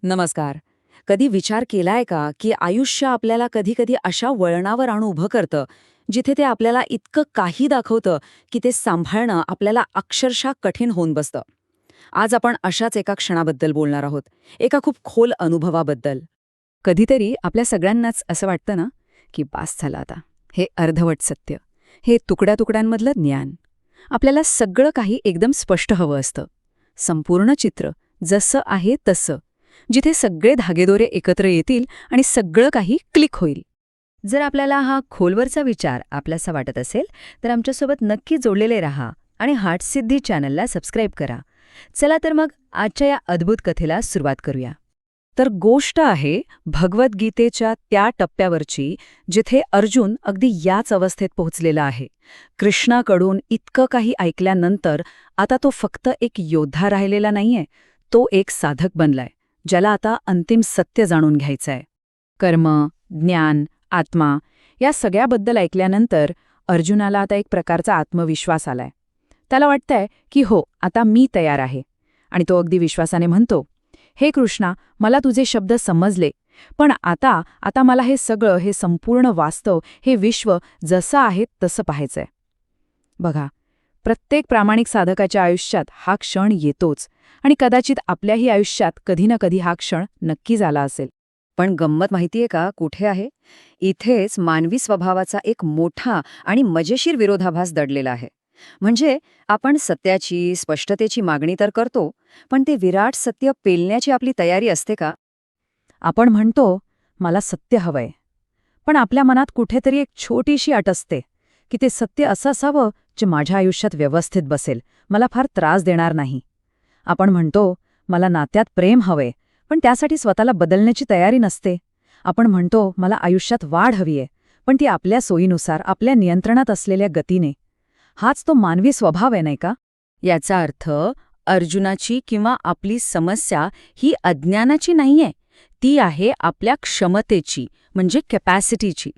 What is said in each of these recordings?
नमस्कार. कधी विचार केलाय का, की आयुष्य आपल्याला कधी-कधी अशा वळणावर आणून उभं करतं, जिथे ते आपल्याला इतकं काही दाखवतं, की ते सांभाळणं आपल्याला अक्षरशः कठीण होऊन बसतं. आज आपण अशाच एका क्षणाबद्दल बोलणार आहोत, एका खूप खोल अनुभवाबद्दल. कधीतरी आपल्या सगळ्यांनाच असं वाटतं ना, की बास झालं आता. हे अर्धवट सत्य, हे तुकड्या-तुकड्यांमधलं ज्ञान. आपल्याला सगळं काही एकदम स्पष्ट हवं असतं. संपूर्ण चित्र, जसं आहे तसं. जिथे सगळे धागेदोरे एकत्र येतील आणि सगळं काही क्लिक होईल. जर आपल्याला हा खोलवरचा विचार आपल्यासा वाटत असेल तर आमच्यासोबत नक्की जोडलेले राहा आणि हार्टसिद्धी चॅनलला सबस्क्राईब करा. चला तर मग आजच्या या अद्भुत कथेला सुरुवात करूया. तर गोष्ट आहे भगवद्गीतेच्या त्या टप्प्यावरची जिथे अर्जुन अगदी याच अवस्थेत पोहोचलेला आहे. कृष्णाकडून इतकं काही ऐकल्यानंतर आता तो फक्त एक योद्धा राहिलेला नाहीये, तो एक साधक बनलाय, ज्याला आता अंतिम सत्य जाणून घ्यायचंय. कर्म, ज्ञान, आत्मा या सगळ्याबद्दल ऐकल्यानंतर अर्जुनाला आता एक प्रकारचा आत्मविश्वास आलाय. त्याला वाटतंय की हो, आता मी तयार आहे. आणि तो अगदी विश्वासाने म्हणतो, हे कृष्णा, मला तुझे शब्द समजले, पण आता आता मला हे सगळं, हे संपूर्ण वास्तव, हे विश्व जसं आहे तसं पाहायचंय. बघा, प्रत्येक प्रामाणिक साधकाच्या आयुष्यात हा क्षण येतोच आणि कदाचित आपल्याही आयुष्यात कधी ना कधी हा क्षण नक्कीच आला असेल. पण गंमत माहितीये का कुठे आहे? इथेच मानवी स्वभावाचा एक मोठा आणि मजेशीर विरोधाभास दडलेला आहे. म्हणजे आपण सत्याची, स्पष्टतेची मागणी तर करतो, पण ते विराट सत्य पेलण्याची आपली तयारी असते का? आपण म्हणतो, मला सत्य हवंय. पण आपल्या मनात कुठेतरी एक छोटीशी अट असते, की ते सत्य असं असावं जे माझ्या आयुष्यात व्यवस्थित बसेल, मला फार त्रास देणार नाही. आपण म्हणतो, मला नात्यात प्रेम हवंय, पण त्यासाठी स्वतःला बदलण्याची तयारी नसते. आपण म्हणतो, मला आयुष्यात वाढ हवीये, पण ती आपल्या सोयीनुसार, आपल्या नियंत्रणात असलेल्या गतीने. हाच तो मानवी स्वभाव आहे, नाही का? याचा अर्थ अर्जुनाची किंवा आपली समस्या ही अज्ञानाची नाहीये, ती आहे आपल्या क्षमतेची, म्हणजे कॅपॅसिटीची.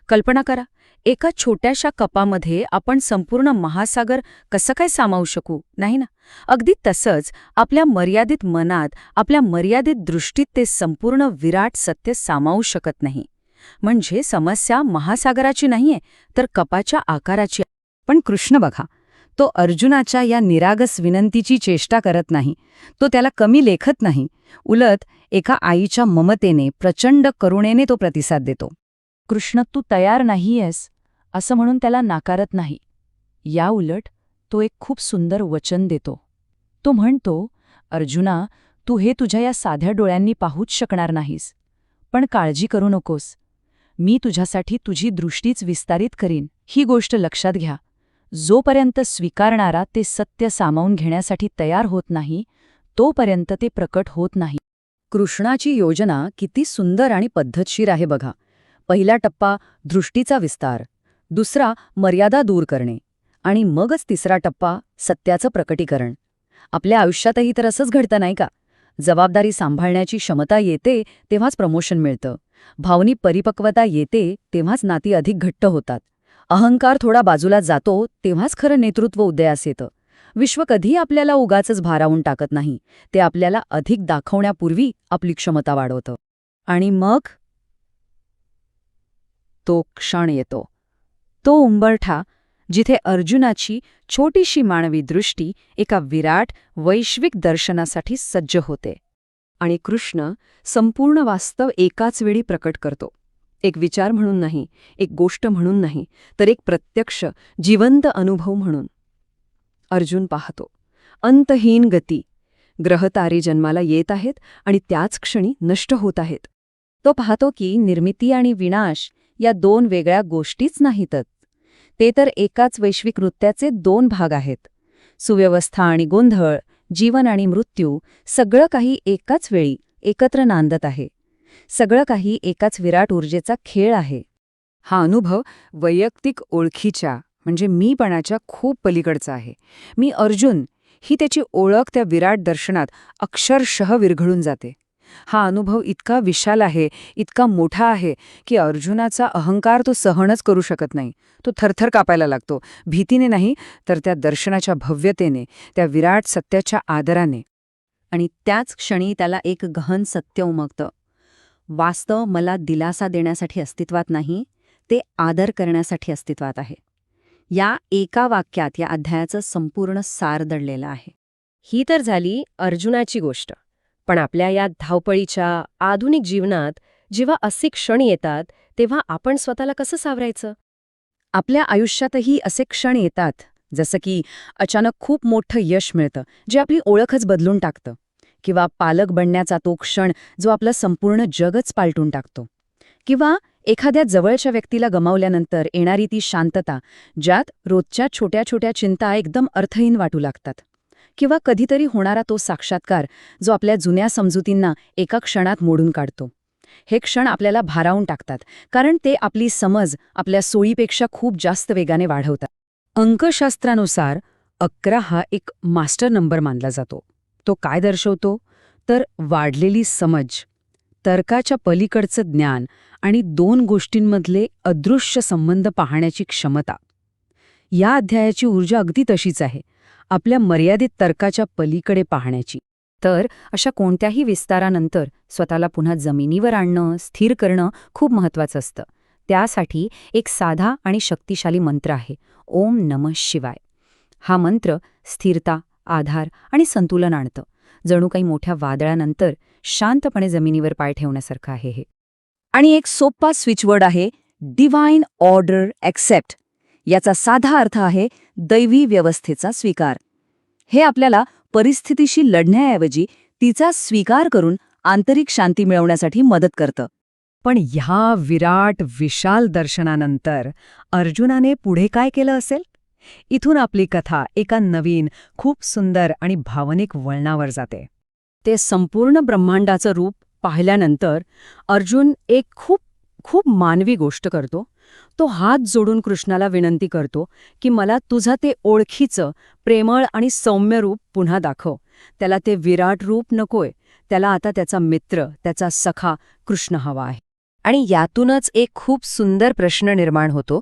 कल्पना करा, एका छोट्याशा कपामध्ये आपण संपूर्ण महासागर कसं काय सामावू शकू, नाही ना? अगदी तसंच आपल्या मर्यादित मनात, आपल्या मर्यादित दृष्टीत ते संपूर्ण विराट सत्य सामावू शकत नाही. म्हणजे समस्या महासागराची नाहीये, तर कपाच्या आकाराची. पण कृष्ण बघा, तो अर्जुनाच्या या निरागस विनंतीची चेष्टा करत नाही, तो त्याला कमी लेखत नाही. उलट एका आईच्या ममतेने, प्रचंड करुणेने तो प्रतिसाद देतो. कृष्ण, तू तयार नाहीयेस असं म्हणून त्याला नाकारत नाही. या उलट तो एक खूप सुंदर वचन देतो. तो म्हणतो, अर्जुना, तू हे तुझ्या या साध्या डोळ्यांनी पाहूच शकणार नाहीस. पण काळजी करू नकोस, मी तुझ्यासाठी तुझी दृष्टीच विस्तारित करीन. ही गोष्ट लक्षात घ्या, जोपर्यंत स्वीकारणारा ते सत्य सामावून घेण्यासाठी तयार होत नाही, तोपर्यंत ते प्रकट होत नाही. कृष्णाची योजना किती सुंदर आणि पद्धतशीर आहे बघा. पहिला टप्पा दृष्टीचा विस्तार, दुसरा मर्यादा दूर करणे, आणि मगच तिसरा टप्पा सत्याचं प्रकटीकरण. आपल्या आयुष्यातही तर असंच घडतं, नाही का? जबाबदारी सांभाळण्याची क्षमता येते तेव्हाच प्रमोशन मिळतं, भावनिक परिपक्वता येते तेव्हाच नाती अधिक घट्ट होतात, अहंकार थोडा बाजूला जातो तेव्हाच खरं नेतृत्व उदयास येतं. विश्व कधी आपल्याला उगाचच भारावून टाकत नाही, ते आपल्याला अधिक दाखवण्यापूर्वी आपली क्षमता वाढवतं. आणि मग तो क्षण येतो, तो उंबरठा, जिथे अर्जुनाची छोटीशी मानवी दृष्टी एका विराट वैश्विक दर्शनासाठी सज्ज होते. आणि कृष्ण संपूर्ण वास्तव एकाच वेळी प्रकट करतो. एक विचार म्हणून नाही, एक गोष्ट म्हणून नाही, तर एक प्रत्यक्ष जिवंत अनुभव म्हणून. अर्जुन पाहतो, अंतहीन गती, ग्रहतारे जन्माला येत आहेत आणि त्याच क्षणी नष्ट होत आहेत. तो पाहतो की निर्मिती आणि विनाश या दोन वेगळ्या गोष्टीच नाहीतच, ते तर एकाच वैश्विक नृत्याचे दोन भाग आहेत. सुव्यवस्था आणि गोंधळ, जीवन आणि मृत्यू, सगळं काही एकाच वेळी एकत्र नांदत आहे. सगळं काही एकाच विराट ऊर्जेचा खेळ आहे. हा अनुभव वैयक्तिक ओळखीच्या, म्हणजे मीपणाच्या खूप पलीकडचा आहे. मी अर्जुन ही त्याची ओळख त्या विराट दर्शनात अक्षरशः विरघळून जाते. हा अनुभव इतका विशाल आहे, इतका मोठा आहे, की अर्जुनाचा अहंकार तो सहनच करू शकत नाही. तो थरथर कापायला लागतो, भीतीने नाही तर त्या दर्शनाच्या भव्यतेने, त्या विराट सत्याच्या आदराने. आणि त्याच क्षणी त्याला एक गहन सत्य उमगतं. वास्तव मला दिलासा देण्यासाठी अस्तित्वात नाही, ते आदर करण्यासाठी अस्तित्वात आहे. या एका वाक्यात या अध्यायाचं संपूर्ण सार दडलेलं आहे. ही तर झाली अर्जुनाची गोष्ट. पण आपल्या या धावपळीच्या आधुनिक जीवनात जेव्हा असे क्षण येतात तेव्हा आपण स्वतःला कसं सावरायचं? आपल्या आयुष्यातही असे क्षण येतात, जसं की अचानक खूप मोठं यश मिळतं, जे आपली ओळखच बदलून टाकतं. किंवा पालक बनण्याचा तो क्षण जो आपलं संपूर्ण जगच पालटून टाकतो. किंवा एखाद्या जवळच्या व्यक्तीला गमावल्यानंतर येणारी ती शांतता, ज्यात रोजच्या छोट्या छोट्या चिंता एकदम अर्थहीन वाटू लागतात. किंवा कधीतरी होणारा तो साक्षात्कार, जो आपल्या जुन्या समजुतींना एका क्षणात मोडून काढतो. हे क्षण आपल्याला भारावून टाकतात, कारण ते आपली समज आपल्या सोयीपेक्षा खूप जास्त वेगाने वाढवतात. अंकशास्त्रानुसार 11 हा एक मास्टर नंबर मानला जातो. तो काय दर्शवतो? तर वाढलेली समज, तर्काच्या पलीकडचं ज्ञान आणि दोन गोष्टींमधले अदृश्य संबंध पाहण्याची क्षमता. या अध्यायाची ऊर्जा अगदी तशीच आहे, आपल्या मर्यादित तर्काच्या पलीकडे पाहण्याची. तर अशा कोणत्याही विस्तारानंतर स्वतःला पुन्हा जमिनीवर आणणं, स्थिर करणं खूप महत्त्वाचं असतं. त्यासाठी एक साधा आणि शक्तिशाली मंत्र आहे, ओम नमः शिवाय. हा मंत्र स्थिरता, आधार आणि संतुलन आणतं. जणू काही मोठ्या वादळानंतर शांतपणे जमिनीवर पाय ठेवण्यासारखं आहे हे. आणि एक सोपा स्विचवर्ड आहे, डिव्हाइन ऑर्डर ॲक्सेप्ट. याचा साधा अर्थ आहे दैवी व्यवस्थेचा स्वीकार. हे आपल्याला परिस्थितीशी लढण्याऐवजी तिचा स्वीकार करून आंतरिक शांती मिळवण्यासाठी मदत करतं. पण ह्या विराट विशाल दर्शनानंतर अर्जुनाने पुढे काय केलं असेल? इथून आपली कथा एका नवीन, खूप सुंदर आणि भावनिक वळणावर जाते. ते संपूर्ण ब्रह्मांडाचं रूप पाहिल्यानंतर अर्जुन एक खूप खूप मानवी गोष्ट करतो. तो हात जोडून कृष्णाला विनंती करतो की मला तुझं ते ओळखीचं, प्रेमळ आणि सौम्य रूप पुन्हा दाखव. त्याला ते विराट रूप नकोय, त्याला आता त्याचा मित्र, त्याचा सखा कृष्ण हवा आहे. आणि यातूनच एक खूप सुंदर प्रश्न निर्माण होतो.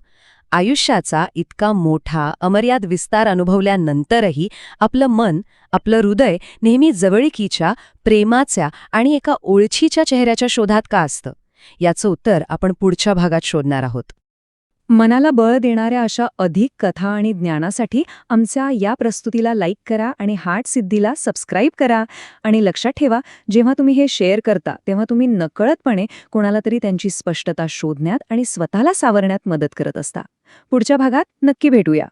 आयुष्याचा इतका मोठा अमर्याद विस्तार अनुभवल्यानंतरही आपलं मन, आपलं हृदय नेहमी जवळकीच्या, प्रेमाच्या आणि एका ओळखीच्या चेहऱ्याच्या शोधात का असतं? याचं उत्तर आपण पुढच्या भागात शोधणार आहोत. मनाला बळ देणाऱ्या अशा अधिक कथा आणि ज्ञानासाठी आमच्या या प्रस्तुतीला लाईक करा आणि हार्ट सिद्धीला सबस्क्राईब करा. आणि लक्षात ठेवा, जेव्हा तुम्ही हे शेअर करता तेव्हा तुम्ही नकळतपणे कोणाला तरी त्यांची स्पष्टता शोधण्यात आणि स्वतःला सावरण्यात मदत करत असता. पुढच्या भागात नक्की भेटूया.